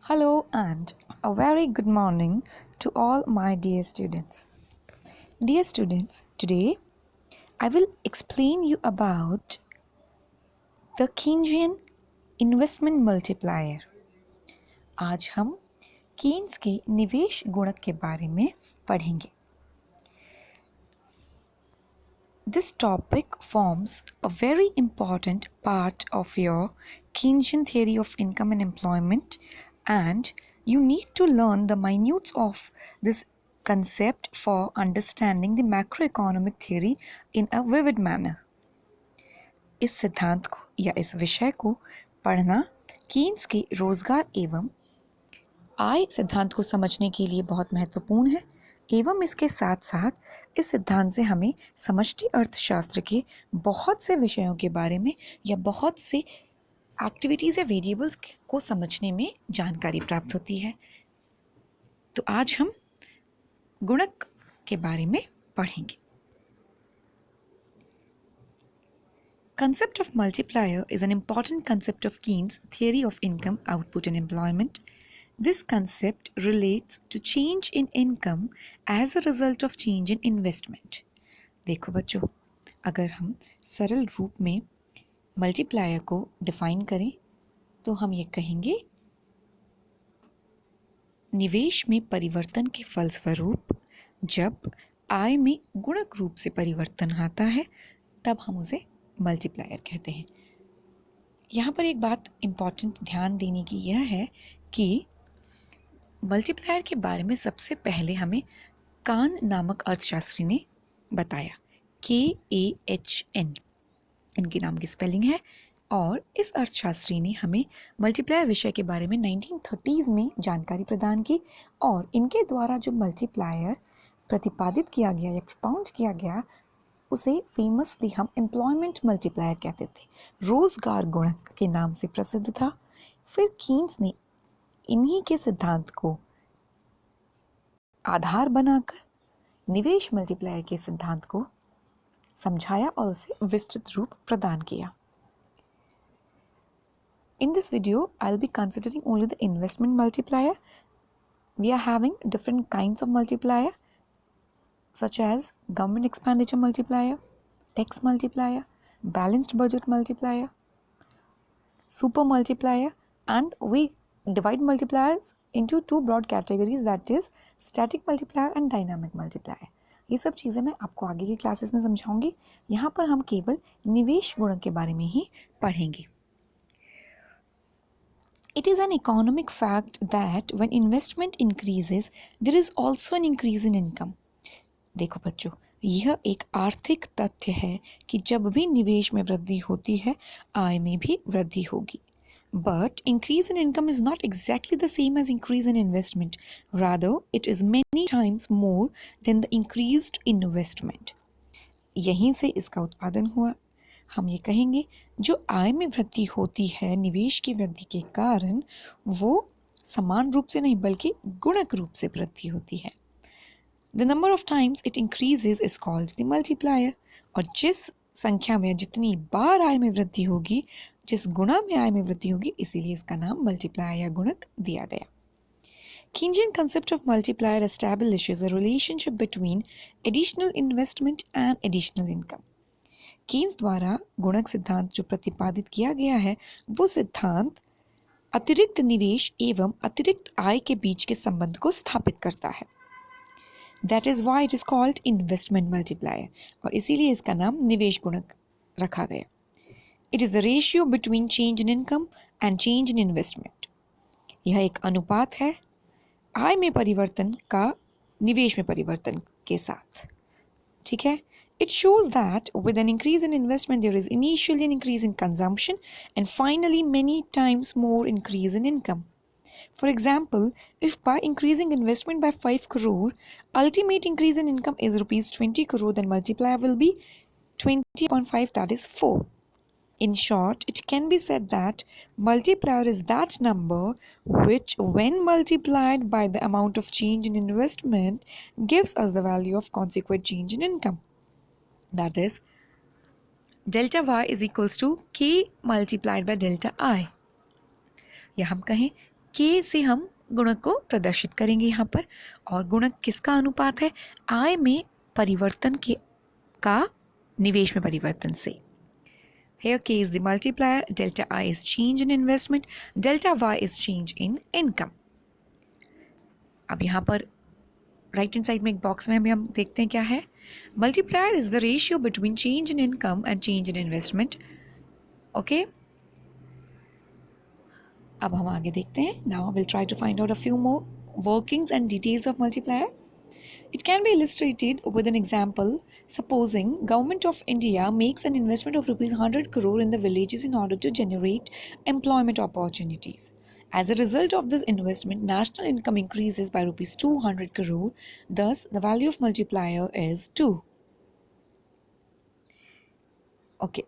Hello and a very good morning to all my dear students. Dear students, today I will explain you about the Keynesian investment multiplier. आज हम Keynes के निवेश गुणक के बारे में पढ़ेंगे. This topic forms a very important part of your Keynesian theory of income and employment, and you need to learn the minutes of this concept for understanding the macroeconomic theory in a vivid manner. इस सिद्धांत को या इस विषय को पढ़ना Keynes के रोजगार एवं आय सिद्धांत को समझने के लिए बहुत महत्वपूर्ण है एवं इसके साथ साथ इस सिद्धांत से हमें समष्टि अर्थशास्त्र के बहुत से विषयों के बारे में या बहुत से एक्टिविटीज़ या वेरिएबल्स को समझने में जानकारी प्राप्त होती है. तो आज हम गुणक के बारे में पढ़ेंगे. Concept of multiplier is an important concept of Keynes' theory of income, output and employment. This concept relates to change in income as a result of change in investment. देखो बच्चों, अगर हम सरल रूप में मल्टीप्लायर को डिफाइन करें तो हम ये कहेंगे निवेश में परिवर्तन के फलस्वरूप जब आय में गुणक रूप से परिवर्तन आता है तब हम उसे मल्टीप्लायर कहते हैं. यहाँ पर एक बात इम्पॉर्टेंट ध्यान देने की यह है कि मल्टीप्लायर के बारे में सबसे पहले हमें कान नामक अर्थशास्त्री ने बताया. KAHN इनके नाम की स्पेलिंग है. और इस अर्थशास्त्री ने हमें मल्टीप्लायर विषय के बारे में 1930s में जानकारी प्रदान की और इनके द्वारा जो मल्टीप्लायर प्रतिपादित किया गया या प्रपाउंड किया गया उसे फेमसली हम एम्प्लॉयमेंट मल्टीप्लायर कहते थे. रोजगार गुणक के नाम से प्रसिद्ध था. फिर कीन्स ने इन्हीं के सिद्धांत को आधार बनाकर निवेश मल्टीप्लायर के सिद्धांत को समझाया और उसे विस्तृत रूप प्रदान किया. In this video, I'll be considering only the investment multiplier. We are having different kinds of multiplier such as government expenditure multiplier, tax multiplier, balanced budget multiplier, super multiplier, and we divide multipliers into two broad categories, that is static multiplier and dynamic multiplier. ये सब चीज़ें मैं आपको आगे की classes में समझाऊंगी. यहाँ पर हम केवल निवेश गुणक के बारे में ही पढ़ेंगे. It is an economic fact that when investment increases, there is also an increase in income. देखो बच्चों, यह एक आर्थिक तथ्य है कि जब भी निवेश में वृद्धि होती है आय में भी वृद्धि होगी. But increase in income is not exactly the same as increase in investment. Rather, it is many times more than the increased investment. यहीं से इसका उत्पादन हुआ. हम ये कहेंगे जो आय में वृद्धि होती है निवेश की वृद्धि के कारण वो समान रूप से नहीं बल्कि गुणक रूप से वृद्धि होती है. The number of times it increases is called the multiplier. और जिस संख्या में जितनी बार आय में वृद्धि होगी जिस गुणा में आय में वृद्धि होगी इसीलिए इसका नाम मल्टीप्लायर या गुणक दिया गया. Keynesian concept of multiplier establishes a relationship between additional investment and additional income. Keynes द्वारा गुणक सिद्धांत जो प्रतिपादित किया गया है वो सिद्धांत अतिरिक्त निवेश एवं अतिरिक्त आय के बीच के संबंध को स्थापित करता है. That is why it is called investment multiplier. और इसीलिए इसका नाम निवेश गुणक रखा गया. It is the ratio between change in income and change in investment. यह एक अनुपात है आय में परिवर्तन का निवेश में परिवर्तन के साथ. ठीक है. It shows that with an increase in investment there is initially an increase in consumption and finally many times more increase in income. For example, if by increasing investment by 5 crore, ultimate increase in income is rupees 20 crore, then multiplier will be 20.5, that is 4. In short, it can be said that multiplier is that number which when multiplied by the amount of change in investment gives us the value of consequent change in income. That is, delta y is equals to k multiplied by delta I. या हम कहें के से हम गुणक को प्रदर्शित करेंगे यहाँ पर, और गुणक किसका अनुपात है? आय में परिवर्तन के का निवेश में परिवर्तन से. Here K is the multiplier, delta I is change in investment, delta Y is change in income. अब यहाँ पर राइट हैंड साइड में एक बॉक्स में हम देखते हैं क्या है. Multiplier is the ratio between change in income and change in investment. Okay, अब हम आगे देखते हैं. Now will try to find out a few more workings and details of multiplier. It can be illustrated with an example. Supposing Government of India makes an investment of rupees 100 crore in the villages in order to generate employment opportunities. As a result of this investment, national income increases by rupees 200 crore. Thus, the value of multiplier is 2. Okay.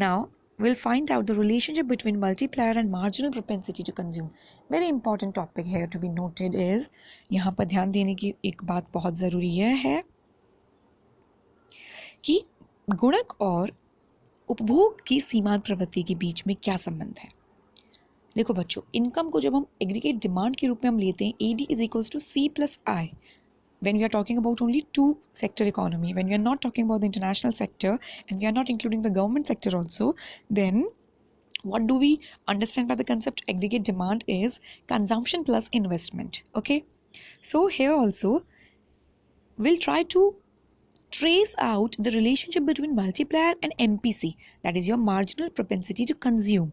Now, we'll find out the relationship between multiplier and marginal propensity to consume. Very important topic here to be noted is, यहाँ पर ध्यान देने की एक बात बहुत ज़रूरी यह है कि गुणक और उपभोग की सीमांत प्रवृत्ति के बीच में क्या संबंध है. देखो बच्चों, इनकम को जब हम एग्रीगेट डिमांड के रूप में हम लेते हैं, AD is equals to C plus I. When we are talking about only two sector economy, when we are not talking about the international sector and we are not including the government sector also, then what do we understand by the concept aggregate demand is consumption plus investment. Okay, so here also we'll try to trace out the relationship between multiplier and MPC, that is your marginal propensity to consume.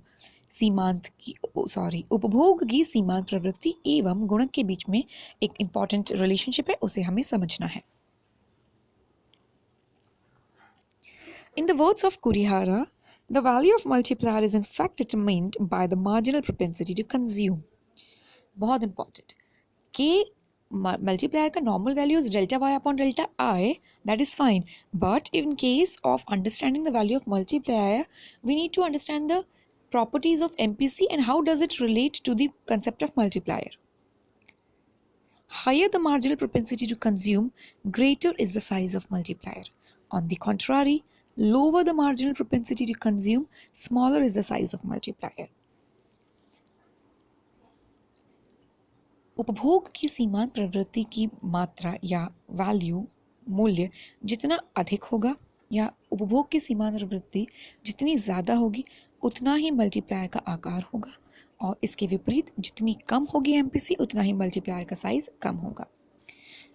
उपभोग की सीमांत प्रवृत्ति एवं गुणक के बीच में एक important relationship है, उसे हमें समझना है. In the words of Kurihara, the value of multiplier is in fact determined by the marginal propensity to consume. बहुत इंपॉर्टेंट. के multiplier का normal value is delta y upon delta I, that is fine, but in case of understanding the value of multiplier, we need to understand the properties of MPC and how does it relate to the concept of multiplier. Higher the marginal propensity to consume, greater is the size of multiplier. On the contrary, lower the marginal propensity to consume, smaller is the size of multiplier. उपभोग की सीमांत प्रवृत्ति की मात्रा या value, मूल्य जितना अधिक होगा या उपभोग की सीमांत प्रवृत्ति जितनी ज़्यादा होगी, उतना ही मल्टीप्लायर का आकार होगा, और इसके विपरीत जितनी कम होगी MPC, उतना ही मल्टीप्लायर का साइज कम होगा.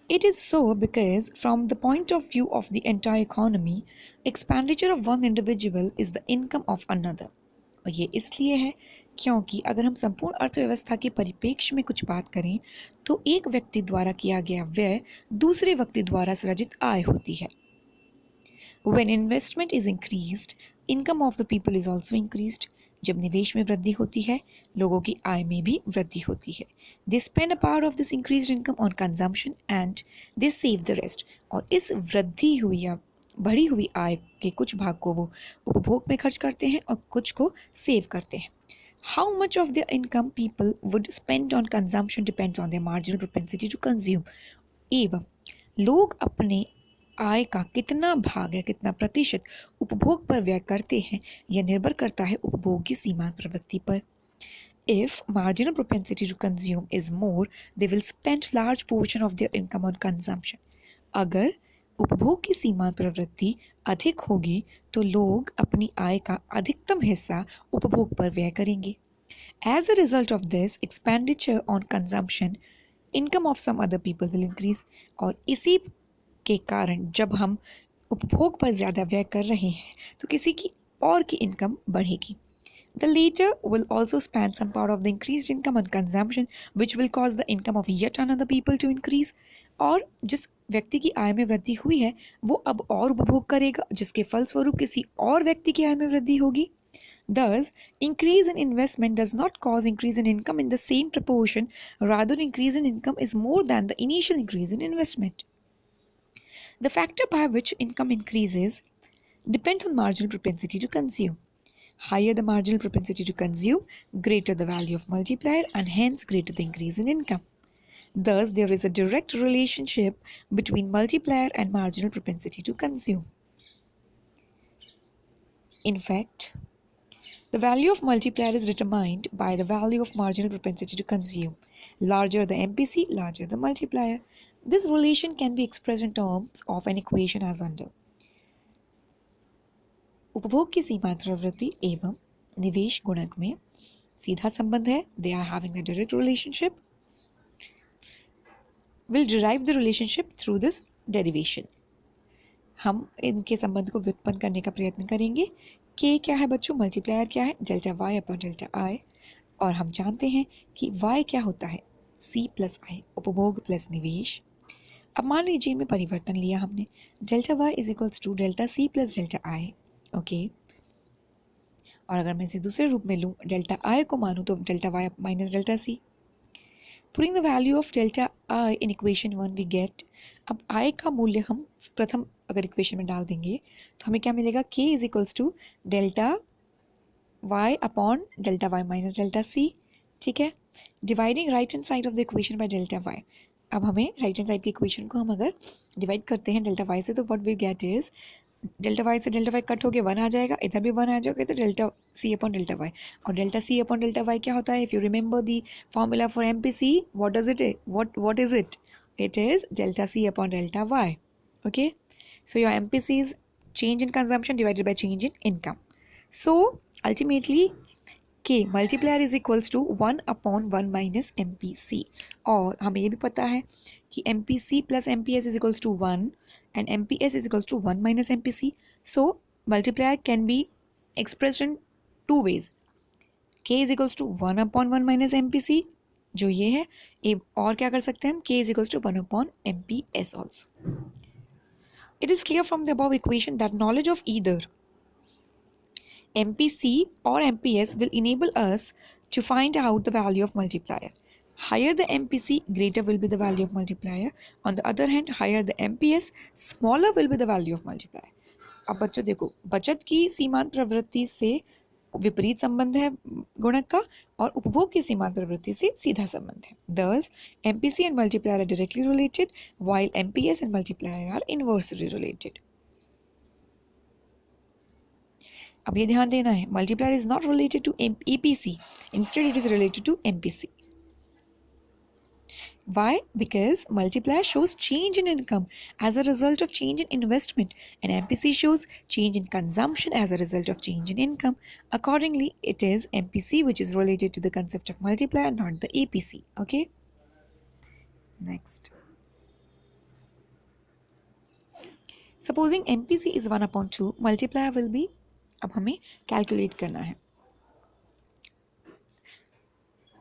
It is so because from the point of view of the entire economy, expenditure of one individual is the income of another. और ये इसलिए है क्योंकि अगर हम संपूर्ण अर्थव्यवस्था के परिप्रेक्ष्य में कुछ बात करें तो एक व्यक्ति द्वारा किया गया व्यय दूसरे व्यक्ति द्वारा सृजित आय होती है. When investment is increased, income of the people is also increased. जब निवेश में वृद्धि होती है, लोगों की आय में भी वृद्धि होती है. They spend a part of this increased income on consumption and they save the rest. और इस वृद्धि हुई या बढ़ी हुई आय के कुछ भाग को वो उपभोग में खर्च करते हैं और कुछ को सेव करते हैं. How much of their income people would spend on consumption depends on their marginal propensity to consume. एवं लोग अपने आय का कितना भाग या कितना प्रतिशत उपभोग पर व्यय करते हैं, यह निर्भर करता है उपभोग की सीमांत प्रवृत्ति पर. If marginal propensity to consume is more, they will spend large portion of their income on consumption. अगर उपभोग की सीमांत प्रवृत्ति अधिक होगी तो लोग अपनी आय का अधिकतम हिस्सा उपभोग पर व्यय करेंगे. As a result of this expenditure on consumption, income of some other people will increase. और इसी के कारण जब हम उपभोग पर ज़्यादा व्यय कर रहे हैं तो किसी की और की इनकम बढ़ेगी. The latter will also spend some part of the increased income on consumption, which will cause the income of yet another people to increase. और जिस व्यक्ति की आय में वृद्धि हुई है वो अब और उपभोग करेगा, जिसके फलस्वरूप किसी और व्यक्ति की आय में वृद्धि होगी. Thus, increase in investment does not cause increase in income in the same proportion. Rather, increase in income is more than the initial increase in investment. The factor by which income increases depends on marginal propensity to consume. Higher the marginal propensity to consume, greater the value of multiplier and hence greater the increase in income. Thus, there is a direct relationship between multiplier and marginal propensity to consume. In fact, The value of multiplier is determined by the value of marginal propensity to consume. Larger the MPC, larger the multiplier. This relation can be expressed in terms of an equation as under. उपभोग की सीमांत प्रवृत्ति एवं निवेश गुणक में सीधा संबंध है. They are having a direct relationship. We'll derive the relationship through this derivation. हम इनके संबंध को व्युत्पन्न करने का प्रयत्न करेंगे. K क्या है बच्चों? मल्टीप्लायर क्या है? Delta y upon delta i. और हम जानते हैं कि y क्या होता है? C प्लस i, उपभोग प्लस निवेश. अब मान लीजिए में परिवर्तन लिया हमने. Delta y is equals to delta c plus delta i. Okay. और अगर मैं इसे दूसरे रूप में लूँ, डेल्टा i को मानूँ तो delta y minus delta c. Putting the value of delta I in equation 1 we get. अब I का मूल्य हम प्रथम अगर इक्वेशन में डाल देंगे तो हमें क्या मिलेगा? K is equals to delta y upon delta y minus delta c. ठीक है. Dividing right hand side of the equation by delta y. अब हमें राइट हैंड साइड की इक्वेशन को हम अगर डिवाइड करते हैं डेल्टा y से तो what we get is delta y से डेल्टा y कट हो गया 1 आ जाएगा, इधर भी 1 आ जाएगा, तो delta c upon delta y. और delta c upon delta y क्या होता है? If you remember the formula for MPC, what does it what is it? It is delta c upon delta y. Okay. So your MPC is change in consumption divided by change in income. So ultimately K multiplier is equals to 1 upon 1 minus MPC. और हमें ये भी पता है कि MPC plus MPS is equals to 1 and MPS is equals to 1 minus MPC. So multiplier can be expressed in two ways. K is equals to 1 upon 1 minus MPC जो ये है. और क्या कर सकते हैं हम? K is equals to 1 upon MPS also. It is clear from the above equation that knowledge of either MPC or MPS will enable us to find out the value of multiplier. Higher the MPC, greater will be the value of multiplier. On the other hand, higher the MPS, smaller will be the value of multiplier. अब बच्चों देखो, बचत की सीमांत प्रवृत्ति से विपरीत संबंध है गुणक का और उपभोग की सीमांत प्रवृत्ति से सीधा संबंध है. Thus, MPC and multiplier are directly related, while MPS and multiplier are inversely related. अब ये ध्यान देना है, multiplier is not related to EPC, instead it is related to MPC. Why? Because multiplier shows change in income as a result of change in investment and MPC shows change in consumption as a result of change in income. Accordingly, it is MPC which is related to the concept of multiplier, not the EPC. Okay? Next. Supposing MPC is 1 upon 2, multiplier will be, अब हमें calculate करना है.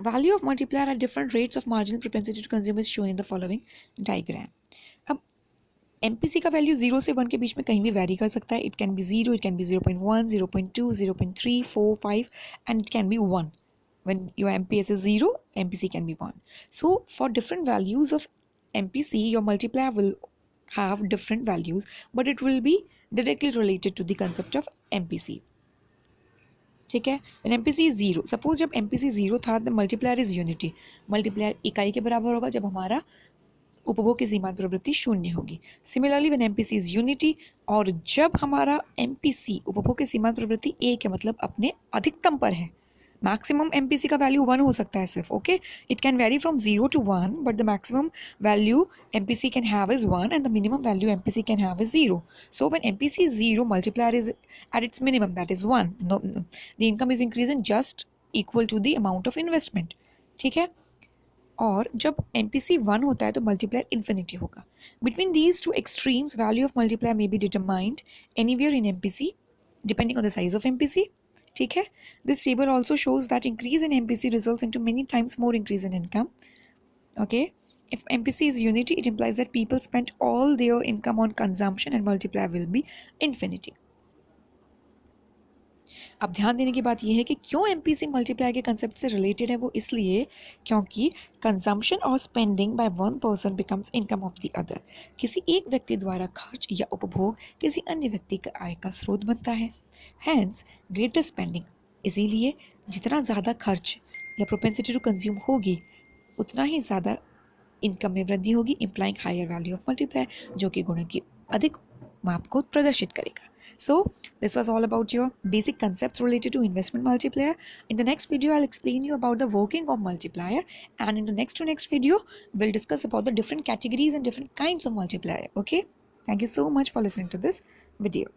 Value of multiplier at different rates of marginal propensity to consume is shown in the following diagram. अब MPC का value 0 से 1 के बीच में कहीं भी वैरी कर सकता है. It can be 0, it can be 0.1, 0.2, 0.3, 4, 5 and it can be 1. When your MPS is 0, MPC can be 1. So for different values of MPC, your multiplier will have different values, but it will be directly related to the concept of MPC. ठीक है. When MPC is 0, suppose जब MPC 0 था the multiplier is unity. Multiplier इकाई के बराबर होगा जब हमारा उपभोग की सीमांत प्रवृत्ति शून्य होगी. Similarly when MPC is unity और जब हमारा MPC उपभोग की सीमांत प्रवृत्ति 1 है मतलब अपने अधिकतम पर है. मैक्सिमम MPC का वैल्यू 1 हो सकता है सिर्फ. Okay. It can very from 0 to 1 but the maximum value MPC can have is 1 and the minimum value MPC can have is 0. So when MPC is 0, multiplier is at its minimum, that is 1. No, the income is increasing just equal to the amount of investment. ठीक है. और जब MPC 1 होता है तो multiplier infinity होगा. Between these two extremes, value of multiplier may be determined anywhere in MPC depending on the size of MPC. ठीक है. This table also shows that increase in MPC results into many times more increase in income. Okay. If MPC is unity, it implies that people spent all their income on consumption and multiplier will be infinity. अब ध्यान देने की बात यह है कि क्यों MPC multiplier के कंसेप्ट से रिलेटेड है. वो इसलिए क्योंकि कंजम्पशन और spending by one person becomes income of the other. किसी एक व्यक्ति द्वारा खर्च या उपभोग किसी अन्य व्यक्ति का आय का स्रोत बनता है. हैंस ग्रेटर स्पेंडिंग, इसीलिए जितना ज़्यादा खर्च या प्रोपेंसिटी टू कंज्यूम होगी उतना ही ज़्यादा इनकम में वृद्धि होगी, implying higher value of multiplier जो कि गुणक की अधिक माप को प्रदर्शित करेगा. So this was all about your basic concepts related to investment multiplier. In the next video, I'll explain you about the working of multiplier, and in the next video, we'll discuss about the different categories and different kinds of multiplier. Okay, thank you so much for listening to this video.